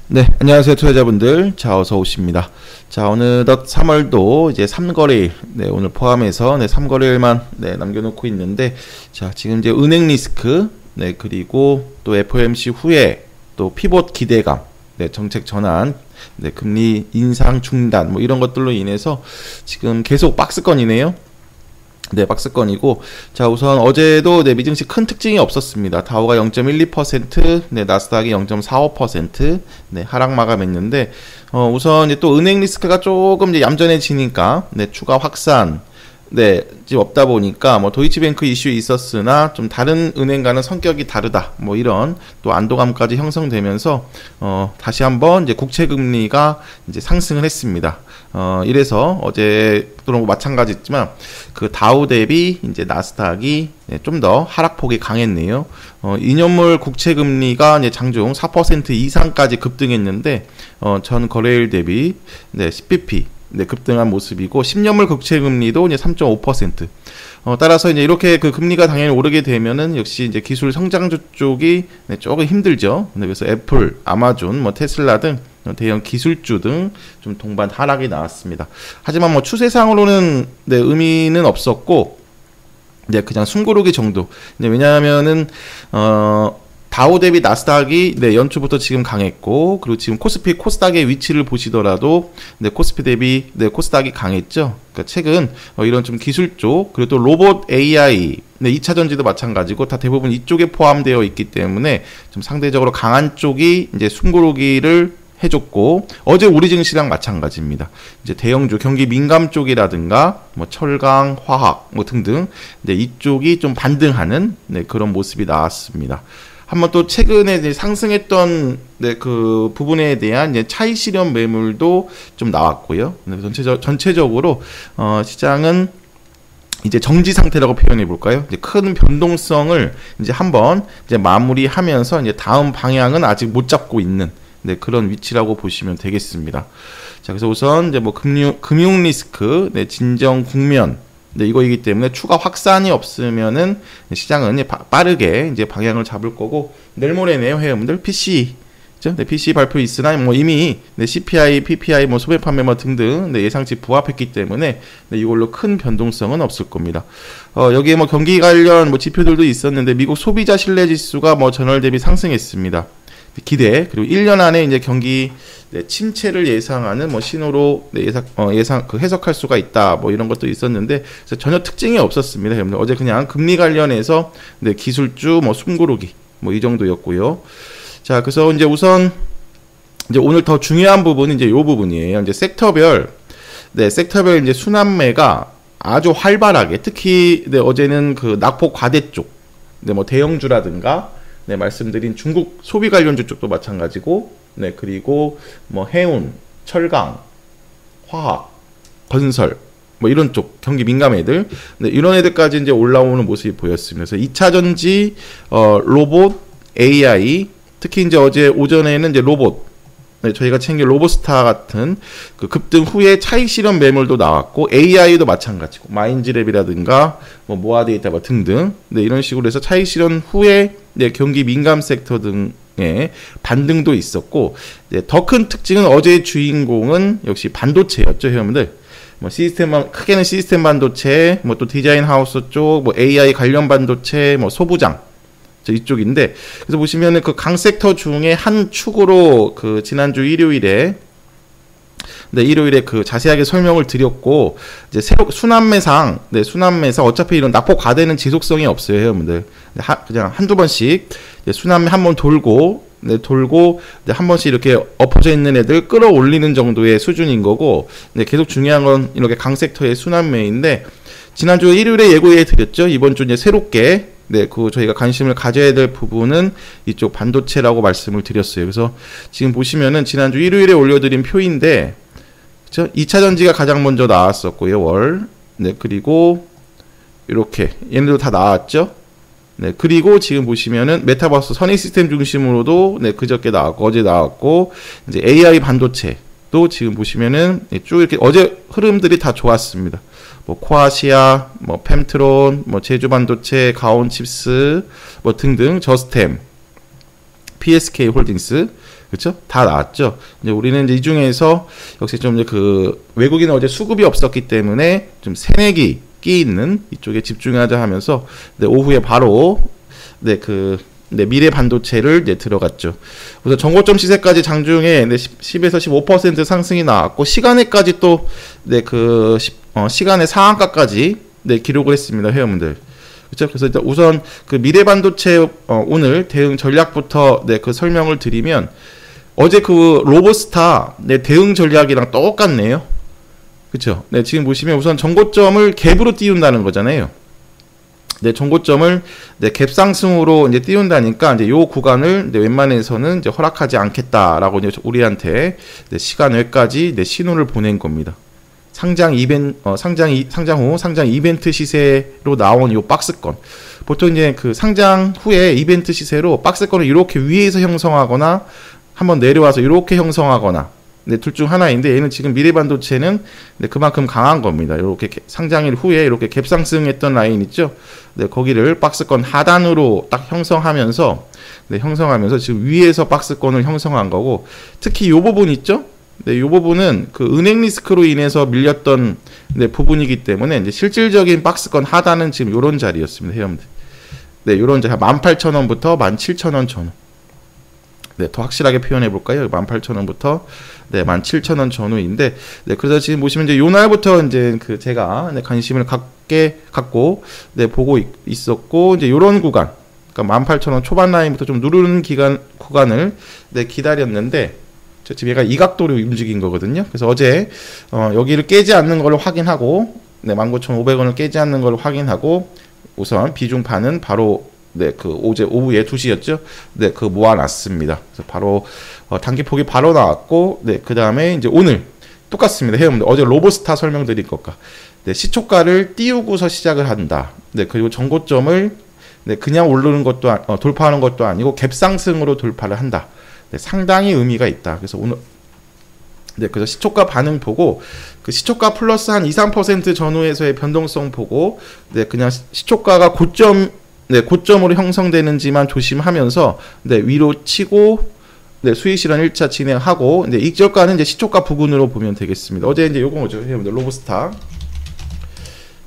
네, 안녕하세요, 투자자분들. 자, 어서 오십니다. 자, 어느덧 3월도 이제 3거래일, 네, 오늘 포함해서, 네, 3거래일만, 네, 남겨놓고 있는데, 자, 지금 이제 은행 리스크, 네, 그리고 또 FOMC 후에 또 피봇 기대감, 네, 정책 전환, 네, 금리 인상 중단, 뭐 이런 것들로 인해서 지금 계속 박스권이네요. 네, 박스권이고, 자, 우선 어제도 네, 미증시 큰 특징이 없었습니다. 다우가 0.12%, 네, 나스닥이 0.45%, 네, 하락 마감했는데, 우선 이제 또 은행 리스크가 조금 이제 얌전해지니까, 네, 추가 확산, 네, 지금 없다 보니까 뭐 도이치뱅크 이슈 있었으나 좀 다른 은행과는 성격이 다르다. 뭐 이런 또 안도감까지 형성되면서 다시 한번 이제 국채 금리가 이제 상승을 했습니다. 이래서 어제도 마찬가지지만 그 다우 대비 이제 나스닥이 네, 좀 더 하락폭이 강했네요. 2년물 국채 금리가 이제 장중 4% 이상까지 급등했는데 전 거래일 대비 네, 10bp 네, 급등한 모습이고 10년물 국채 금리도 이제 3.5%. 따라서 이제 이렇게 그 금리가 당연히 오르게 되면은 역시 이제 기술 성장주 쪽이 네, 조금 힘들죠. 그래서 애플, 아마존, 뭐 테슬라 등 대형 기술주 등 좀 동반 하락이 나왔습니다. 하지만 뭐 추세상으로는 네, 의미는 없었고, 네, 그냥 숨고르기 정도. 네, 왜냐하면은 다우 대비 나스닥이 네, 연초부터 지금 강했고, 그리고 지금 코스피, 코스닥의 위치를 보시더라도 네, 코스피 대비 네, 코스닥이 강했죠. 그러니까 최근 이런 좀 기술 쪽, 그리고 또 로봇 AI, 네, 2차 전지도 마찬가지고 다 대부분 이쪽에 포함되어 있기 때문에 좀 상대적으로 강한 쪽이 이제 숨고르기를 해줬고, 어제 우리 증시랑 마찬가지입니다. 이제 대형주 경기 민감 쪽이라든가 뭐 철강, 화학 뭐 등등 네, 이쪽이 좀 반등하는 네, 그런 모습이 나왔습니다. 한번 또 최근에 이제 상승했던 네, 그 부분에 대한 이제 차익 실현 매물도 좀 나왔고요. 네, 전체적으로 시장은 이제 정지 상태라고 표현해 볼까요? 이제 큰 변동성을 이제 한번 이제 마무리하면서 이제 다음 방향은 아직 못 잡고 있는 네, 그런 위치라고 보시면 되겠습니다. 자, 그래서 우선 이제 뭐 금융 리스크, 네, 진정 국면, 네, 이거이기 때문에 추가 확산이 없으면은 시장은 빠르게 이제 방향을 잡을 거고, 내일 모레네요, 회원분들 PCE, 네, PCE 발표 있으나 뭐 이미 네, CPI, PPI, 뭐 소매 판매 뭐 등등 네, 예상치 부합했기 때문에 네, 이걸로 큰 변동성은 없을 겁니다. 여기에 뭐 경기 관련 뭐 지표들도 있었는데 미국 소비자 신뢰 지수가 뭐 전월 대비 상승했습니다. 기대, 그리고 1년 안에 이제 경기 네, 침체를 예상하는 뭐 신호로 네, 예상 그 해석할 수가 있다. 뭐 이런 것도 있었는데 전혀 특징이 없었습니다. 여러분들 어제 그냥 금리 관련해서 네, 기술주 뭐 숨고르기 뭐 이 정도였고요. 자, 그래서 이제 우선 이제 오늘 더 중요한 부분은 이제 요 부분이에요. 이제 섹터별 이제 순환매가 아주 활발하게, 특히 네, 어제는 그 낙폭 과대 쪽, 네, 뭐 대형주라든가 네, 말씀드린 중국 소비 관련주 쪽도 마찬가지고, 네, 그리고 뭐 해운, 철강, 화학, 건설, 뭐 이런 쪽 경기 민감 애들, 네, 이런 애들까지 이제 올라오는 모습이 보였습니다. 그래서 2차 전지, 로봇, AI, 특히 이제 어제 오전에는 이제 로봇, 네, 저희가 챙긴 로봇스타 같은 그 급등 후에 차익 실현 매물도 나왔고, AI도 마찬가지고, 마인즈랩이라든가 뭐 모아데이터 뭐 등등, 네, 이런 식으로 해서 차익 실현 후에 네, 경기 민감 섹터 등의 반등도 있었고, 네, 더 큰 특징은 어제의 주인공은 역시 반도체였죠, 여러분들. 뭐 크게는 시스템 반도체, 뭐 또 디자인 하우스 쪽, 뭐 AI 관련 반도체, 뭐 소부장 이쪽인데, 그래서 보시면은 그 강 섹터 중에 한 축으로 그 지난주 일요일에 그 자세하게 설명을 드렸고, 이제 새로 순환매상 어차피 이런 낙폭 과대는 지속성이 없어요, 여러분들. 그냥 한두 번씩 순환매 한번 돌고 한 번씩 이렇게 엎어져 있는 애들 끌어올리는 정도의 수준인 거고, 계속 중요한 건 이렇게 강 섹터의 순환매인데, 지난주 일요일에 예고해 드렸죠. 이번 주 이제 새롭게 그 저희가 관심을 가져야 될 부분은 이쪽 반도체라고 말씀을 드렸어요. 그래서 지금 보시면은 지난주 일요일에 올려드린 표인데, 그렇죠? 2차 전지가 가장 먼저 나왔었고요, 월. 네, 그리고 이렇게 얘네도 다 나왔죠. 네, 그리고 지금 보시면은 메타버스 선의 시스템 중심으로도 네, 그저께 나왔고 어제 나왔고, 이제 AI 반도체도 지금 보시면은 쭉 이렇게 어제 흐름들이 다 좋았습니다. 뭐 코아시아, 뭐 펨트론, 뭐 제주 반도체, 가온 칩스, 뭐 등등, 저스템, PSK 홀딩스, 그렇죠? 다 나왔죠. 이제 우리는 이제 이 중에서 역시 좀 이제 그 외국인은 어제 수급이 없었기 때문에 좀 새내기 끼 있는 이쪽에 집중하자 하면서 네, 오후에 바로 미래 반도체를 이제 들어갔죠. 그래서 정고점 시세까지 장중에 10에서 15% 상승이 나왔고 시간에까지 또 시간의 상한가까지 기록을 했습니다, 회원분들. 그렇죠? 그래서 일단 우선 그 미래 반도체 오늘 대응 전략부터 그 설명을 드리면 어제 그 로보스타 대응 전략이랑 똑같네요. 그렇죠? 네, 지금 보시면 우선 정고점을 갭으로 띄운다는 거잖아요. 네, 정고점을 갭 상승으로 이제 띄운다니까 이제 요 구간을 웬만해서는 이제 허락하지 않겠다라고 이제 우리한테 시간 외까지 신호를 보낸 겁니다. 상장 후 상장 이벤트 시세로 나온 요 박스권. 보통 이제 그 상장 후에 이벤트 시세로 박스권을 이렇게 위에서 형성하거나 한번 내려와서 이렇게 형성하거나 둘 중 하나인데 얘는 지금 미래반도체는 그만큼 강한 겁니다. 이렇게 상장일 후에 이렇게 갭상승했던 라인 있죠. 거기를 박스권 하단으로 딱 형성하면서 지금 위에서 박스권을 형성한 거고 특히 이 부분 있죠. 이 부분은 그 은행 리스크로 인해서 밀렸던 부분이기 때문에 이제 실질적인 박스권 하단은 지금 이런 자리였습니다, 회원들. 이런 자리 18,000원부터 17,000원 전후. 더 확실하게 표현해 볼까요? 18,000원부터 17,000원 전후인데, 그래서 지금 보시면 이제 요 날부터 이제 그 제가 관심을 갖고 보고 있었고, 이제 요런 구간, 그러니까 18,000원 초반 라인부터 좀 누르는 구간을 기다렸는데, 지금 얘가 이 각도로 움직인 거거든요. 그래서 어제 여기를 깨지 않는 걸 확인하고, 19,500원을 깨지 않는 걸 확인하고, 우선 비중판은 바로 그 어제 오후에 2시였죠. 그 모아놨습니다. 그래서 바로 단기폭이 바로 나왔고, 그 다음에 이제 오늘 똑같습니다. 회원분들 어제 로보스타 설명드린 것과 시초가를 띄우고서 시작을 한다. 그리고 정고점을 그냥 오르는 것도 돌파하는 것도 아니고 갭상승으로 돌파를 한다. 상당히 의미가 있다. 그래서 오늘 그래서 시초가 반응 보고 그 시초가 플러스 한 2-3% 전후에서의 변동성 보고 그냥 시초가가 고점으로 형성되는지만 조심하면서 위로 치고 수익 실현 1차 진행하고 익절가는 이제 시초가 부근으로 보면 되겠습니다. 어제 이제 요거 뭐죠? 로보스타.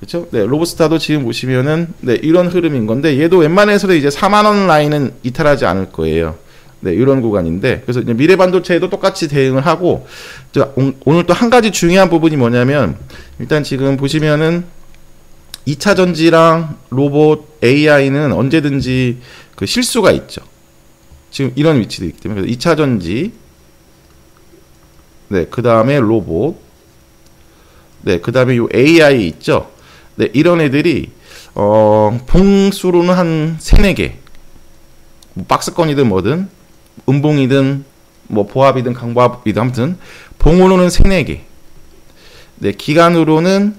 그렇죠? 로보스타도 지금 보시면은 이런 흐름인 건데 얘도 웬만해서도 이제 4만 원 라인은 이탈하지 않을 거예요. 이런 구간인데 그래서 이제 미래 반도체에도 똑같이 대응을 하고 오늘 또 한 가지 중요한 부분이 뭐냐면 일단 지금 보시면은 2차 전지랑 로봇 AI는 언제든지 그 실수가 있죠. 지금 이런 위치도 있기 때문에 2차 전지 그 다음에 로봇 그 다음에 요 AI 있죠. 이런 애들이 봉수로는 한 3-4개 뭐 박스권이든 뭐든 음봉이든 뭐 보합이든 강보합이든 아무튼 봉으로는 3-4개 기간으로는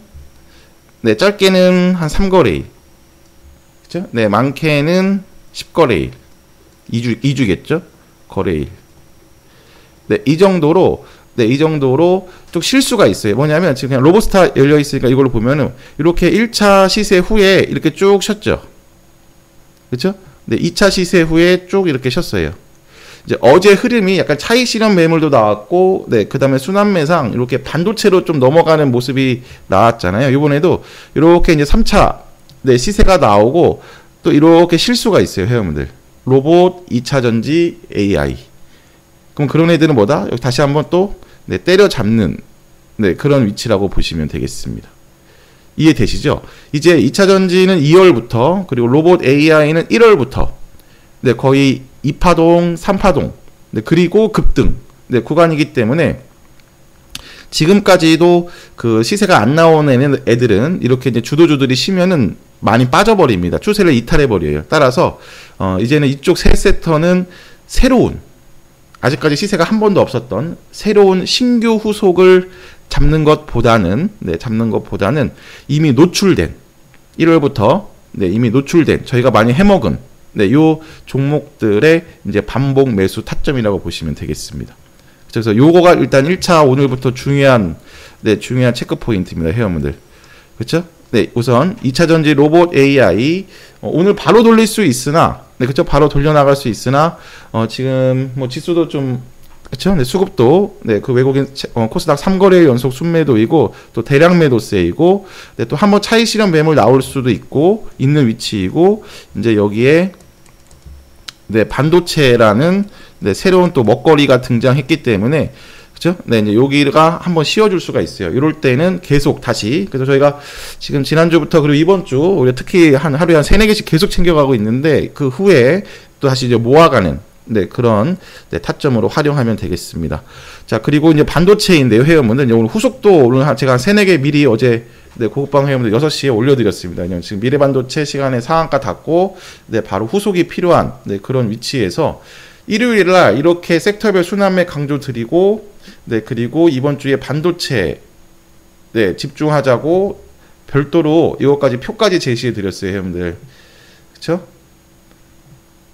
짧게는 한 3거래일 그죠? 많게는 10거래일 2주겠죠? 거래일 이 정도로 좀 실수가 있어요. 뭐냐면 지금 그냥 로보스타 열려 있으니까 이걸로 보면은 이렇게 1차 시세 후에 이렇게 쭉 쉬었죠. 그렇죠? 2차 시세 후에 쭉 이렇게 쉬었어요. 이제 어제 흐름이 약간 차익 실현 매물도 나왔고, 그 다음에 순환매상 이렇게 반도체로 좀 넘어가는 모습이 나왔잖아요. 이번에도 이렇게 이제 3차 시세가 나오고 또 이렇게 실수가 있어요, 회원분들. 로봇, 2차 전지, AI. 그럼 그런 애들은 뭐다? 여기 다시 한번 또 때려잡는 그런 위치라고 보시면 되겠습니다. 이해되시죠? 이제 2차 전지는 2월부터 그리고 로봇 AI는 1월부터 거의 2파동, 3파동 그리고 급등 구간이기 때문에 지금까지도 그 시세가 안 나오는 애들은 이렇게 이제 주도주들이 쉬면은 많이 빠져버립니다. 추세를 이탈해버려요. 따라서 이제는 이쪽 세 섹터는 새로운 아직까지 시세가 한 번도 없었던 새로운 신규 후속을 잡는 것보다는 이미 노출된 1월부터 이미 노출된 저희가 많이 해먹은 요 종목들의 이제 반복 매수 타점이라고 보시면 되겠습니다. 그래서 요거가 일단 1차 오늘부터 중요한 체크 포인트입니다, 회원분들. 그렇죠? 네, 우선 2차 전지 로봇 AI 오늘 바로 돌릴 수 있으나 네, 그쵸? 바로 돌려나갈 수 있으나 지금 뭐 지수도 좀 그쵸? 네, 수급도 네, 그 외국인 코스닥 3거래일 연속 순매도이고 또 대량 매도세이고 네, 또 한번 차익 실현 매물 나올 수도 있고 있는 위치이고 이제 여기에 네, 반도체라는 네, 새로운 또 먹거리가 등장했기 때문에 그죠? 네, 이제 여기가 한번 씌워줄 수가 있어요. 이럴 때는 계속 다시. 그래서 저희가 지금 지난주부터 그리고 이번주, 우리가 특히 하루에 한 3-4개씩 계속 챙겨가고 있는데, 그 후에 또 다시 이제 모아가는, 네, 그런, 네, 타점으로 활용하면 되겠습니다. 자, 그리고 이제 반도체인데요, 회원분들. 오늘 후속도 오늘 제가 한 3-4개 미리 어제, 네, 고급방 회원분들 6시에 올려드렸습니다. 지금 미래반도체 시간에 상한가 닫고, 네, 바로 후속이 필요한, 네, 그런 위치에서 일요일날 이렇게 섹터별 순환매 강조 드리고, 네, 그리고 이번 주에 반도체, 네, 집중하자고 별도로 이것까지 표까지 제시해 드렸어요, 여러분들. 그쵸?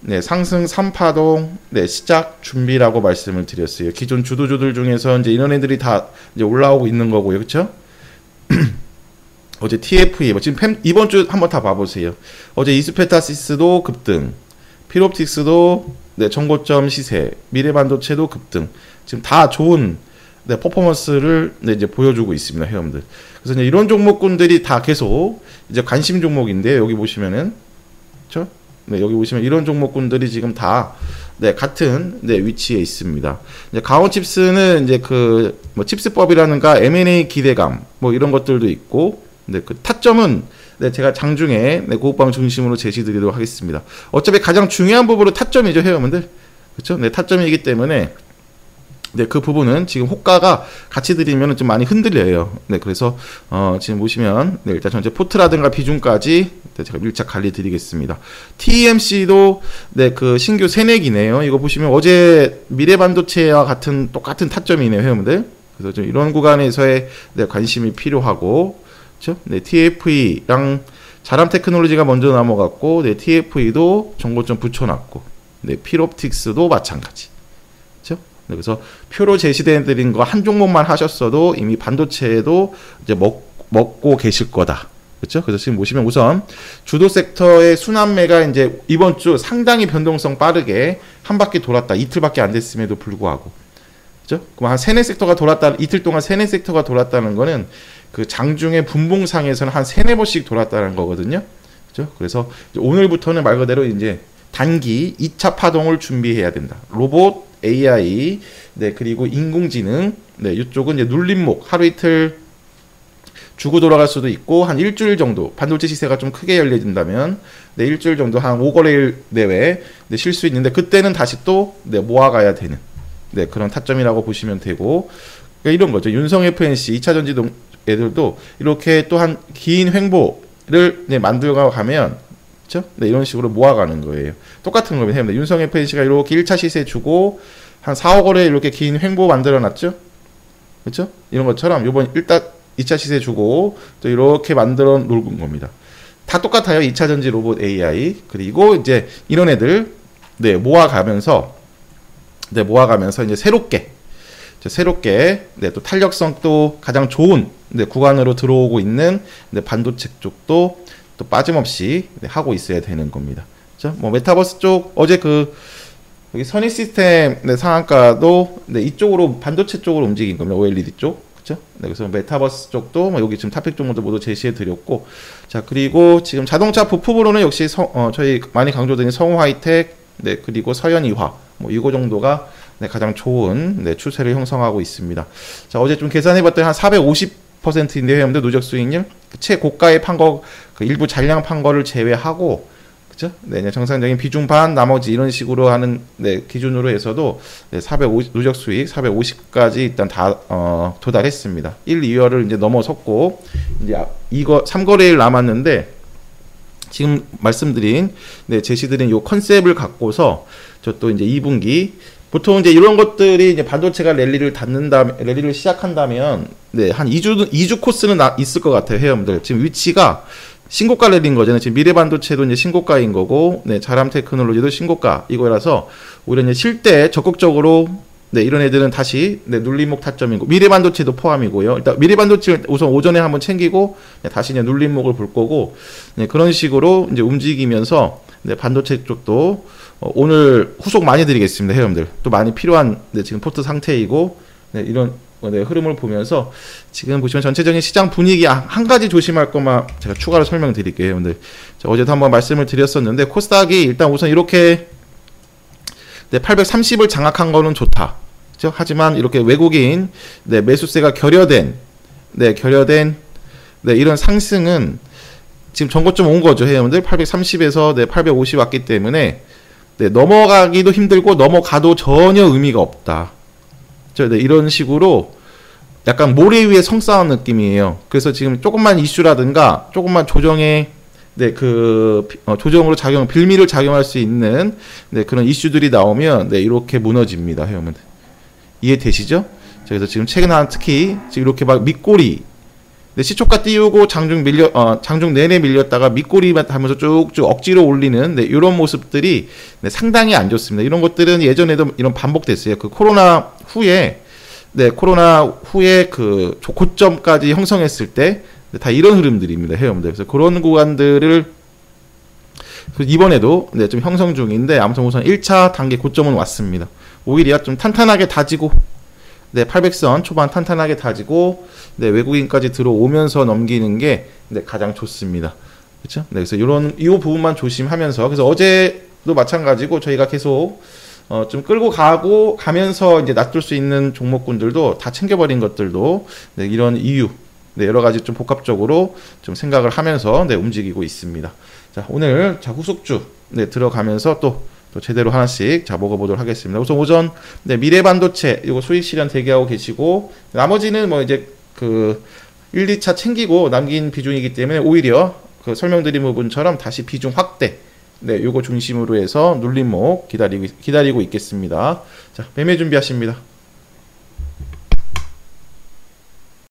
네, 상승 3파동, 네, 시작 준비라고 말씀을 드렸어요. 기존 주도주들 중에서 이제 이런 애들이 다 이제 올라오고 있는 거고요, 그쵸? 어제 TFE, 지금 이번 주 한번 다 봐보세요. 어제 이스페타시스도 급등, 필옵틱스도 네, 정고점 시세, 미래반도체도 급등. 지금 다 좋은 네, 퍼포먼스를 네, 이제 보여주고 있습니다, 회원들. 그래서 이제 이런 종목군들이 다 계속 이제 관심 종목인데 여기 보시면은, 그렇죠? 네, 여기 보시면 이런 종목군들이 지금 다 네, 같은 네, 위치에 있습니다. 이제 가온칩스는 이제 그 뭐 칩스법이라는가 M&A 기대감 뭐 이런 것들도 있고, 네, 그 타점은 네, 제가 장중에 네, 고급방 중심으로 제시드리도록 하겠습니다. 어차피 가장 중요한 부분은 타점이죠, 회원분들. 그렇죠? 네, 타점이기 때문에 네, 그 부분은 지금 호가가 같이 드리면 좀 많이 흔들려요. 네, 그래서 지금 보시면 네, 일단 전체 포트라든가 비중까지 네, 제가 밀착 관리 드리겠습니다. TMC도 네, 그 신규 새내기네요. 이거 보시면 어제 미래반도체와 같은 똑같은 타점이네요, 회원분들. 그래서 좀 이런 구간에서의 네, 관심이 필요하고, 그렇죠? 네, TFE랑 자람 테크놀로지가 먼저 넘어갔고, 네, TFE도 정고점 붙여놨고, 네, 필옵틱스도 마찬가지. 그렇죠? 네, 그래서 표로 제시된 드린 거 한 종목만 하셨어도 이미 반도체에도 이제 먹고 계실 거다. 그렇죠? 그래서 지금 보시면 우선 주도 섹터의 순환매가 이제 이번 주 상당히 변동성 빠르게 한 바퀴 돌았다. 이틀밖에 안 됐음에도 불구하고. 그렇죠? 그럼 한 3-4섹터가 돌았다. 이틀 동안 3-4섹터가 돌았다는 거는 그 장중에 분봉상에서는 한 3-4번씩 돌았다는 거거든요. 그렇죠? 그래서 오늘부터는 말 그대로 이제 단기 2차 파동을 준비해야 된다. 로봇, AI, 네, 그리고 인공지능, 네, 이쪽은 이제 눌림목, 하루 이틀 주고 돌아갈 수도 있고, 한 일주일 정도, 반도체 시세가 좀 크게 열려진다면, 네, 일주일 정도, 한 5거래일 내외, 네, 쉴 수 있는데, 그때는 다시 또, 네, 모아가야 되는, 네, 그런 타점이라고 보시면 되고, 그러니까 이런 거죠. 윤성 FNC, 2차 전지동 애들도 이렇게 또한 긴 횡보를 네, 만들어 가면, 그렇죠? 네, 이런 식으로 모아가는 거예요. 똑같은 겁니다. 윤성 FNC가 이렇게 1차 시세 주고 한 4-5거래 이렇게 긴 횡보 만들어 놨죠? 그렇죠? 이런 것처럼 이번 일단 2차 시세 주고 또 이렇게 만들어 놓은 겁니다. 다 똑같아요. 2차 전지 로봇 AI. 그리고 이제 이런 애들 네, 모아가면서 이제 새롭게 네, 또 탄력성 또 가장 좋은 네, 구간으로 들어오고 있는 네, 반도체 쪽도 또 빠짐없이 네, 하고 있어야 되는 겁니다. 그렇죠? 뭐 메타버스 쪽 어제 여기 선희 시스템 네, 상한가도 네, 이쪽으로 반도체 쪽으로 움직인 겁니다. OLED 쪽. 그렇죠? 네, 그래서 메타버스 쪽도 뭐 여기 지금 탑픽 종목도 모두 제시해 드렸고, 자, 그리고 지금 자동차 부품으로는 역시 저희 많이 강조드린 성우 하이텍, 네, 그리고 서현 이화 뭐 이거 정도가 네, 가장 좋은 네, 추세를 형성하고 있습니다. 자, 어제 좀 계산해 봤더니 한 450%인데요, 여러분들 누적 수익률 최고가에 판 거, 그 일부 잔량 판 거를 제외하고, 그죠? 네, 정상적인 비중 반, 나머지 이런 식으로 하는 네, 기준으로 해서도 네, 450 누적 수익 450까지 일단 다 도달했습니다. 1, 2월을 이제 넘어섰고 이제 이거 3거래일 남았는데 지금 말씀드린 네, 제시드린 요 컨셉을 갖고서 저 또 이제 2분기 보통 이제 이런 것들이 이제 반도체가 랠리를 시작한다면 네, 한 2주 코스는 있을 것 같아요, 회원들. 지금 위치가 신고가 랠리인 거잖아요. 지금 미래반도체도 이제 신고가인 거고, 네, 자람 테크놀로지도 신고가 이거라서 오히려 이제 쉴 때 적극적으로 네, 이런 애들은 다시 네, 눌림목 타점이고 미래반도체도 포함이고요. 일단 미래반도체를 우선 오전에 한번 챙기고 네, 다시 이제 눌림목을 볼 거고 네, 그런 식으로 이제 움직이면서 네, 반도체 쪽도 오늘 후속 많이 드리겠습니다, 회원들. 또 많이 필요한 네, 지금 포트 상태이고 네, 이런 네, 흐름을 보면서 지금 보시면 전체적인 시장 분위기 한 가지 조심할 것만 제가 추가로 설명드릴게요, 여러분들. 어제도 한번 말씀을 드렸었는데 코스닥이 일단 우선 이렇게 네, 830을 장악한 거는 좋다. 그렇죠? 하지만 이렇게 외국인 네, 매수세가 결여된 네, 네, 이런 상승은 지금 전고점 온 거죠, 회원들. 830에서 네, 850 왔기 때문에 네, 넘어가기도 힘들고 넘어가도 전혀 의미가 없다. 네, 이런 식으로 약간 모래 위에 성 쌓은 느낌이에요. 그래서 지금 조금만 이슈라든가 조금만 조정에 네, 조정으로 빌미를 작용할 수 있는 네, 그런 이슈들이 나오면 네, 이렇게 무너집니다, 회원들. 이해되시죠? 그래서 지금 최근 특히 지금 이렇게 막 밑꼬리 네, 시초가 띄우고 장중 내내 밀렸다가 밑꼬리 하면서 쭉쭉 억지로 올리는 네, 이런 모습들이 네, 상당히 안 좋습니다. 이런 것들은 예전에도 이런 반복됐어요. 코로나 후에 그 고점까지 형성했을 때 다 이런 흐름들입니다, 회원들. 그래서 그런 구간들을 이번에도 네, 좀 형성 중인데 아무튼 우선 1차 단계 고점은 왔습니다. 오히려 좀 탄탄하게 다지고 네, 800선 초반 탄탄하게 다지고 네, 외국인까지 들어오면서 넘기는 게 네, 가장 좋습니다. 그렇죠? 네, 그래서 이 부분만 조심하면서 그래서 어제도 마찬가지고 저희가 계속 좀 끌고 가면서 이제 놔둘 수 있는 종목군들도 다 챙겨버린 것들도 네, 이런 이유 네, 여러 가지 좀 복합적으로 좀 생각을 하면서 네, 움직이고 있습니다. 자, 오늘 후속주 네, 들어가면서 또 제대로 하나씩 먹어보도록 하겠습니다. 우선 오전 네, 미래반도체 이거 수익 실현 대기하고 계시고 나머지는 뭐 이제 1, 2차 챙기고 남긴 비중이기 때문에 오히려 설명드린 부분처럼 다시 비중 확대 네, 요거 중심으로 해서 눌림목 기다리고 있겠습니다. 자, 매매 준비하십니다.